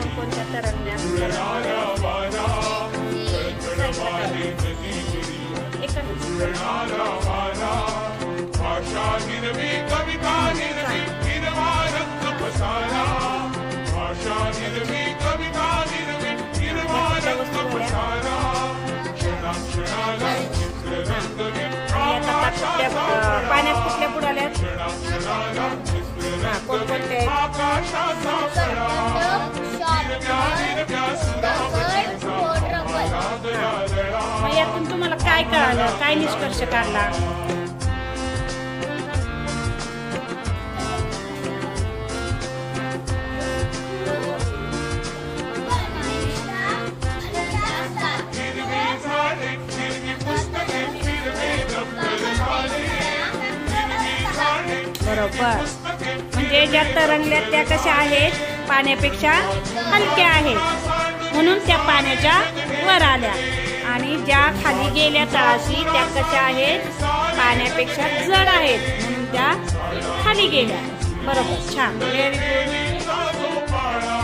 कोणकोणत्या तरंगण्या पाण्यात कुठल्या बुडाल्या कोणकोणत्या मग यातून तुम्हाला काय कळालं, काय निष्कर्ष काढला? बरोबर, म्हणजे ज्या तरंगल्या त्या कशा आहेत, पाण्यापेक्षा हलक्या आहेत म्हणून त्या पाण्याच्या वर आल्या, आणि ज्या खाली गेल्या तळाशी त्या कशा आहेत, पाण्यापेक्षा जड आहेत म्हणून त्या खाली गेल्या. बरोबर, छान, व्हेरी गुड.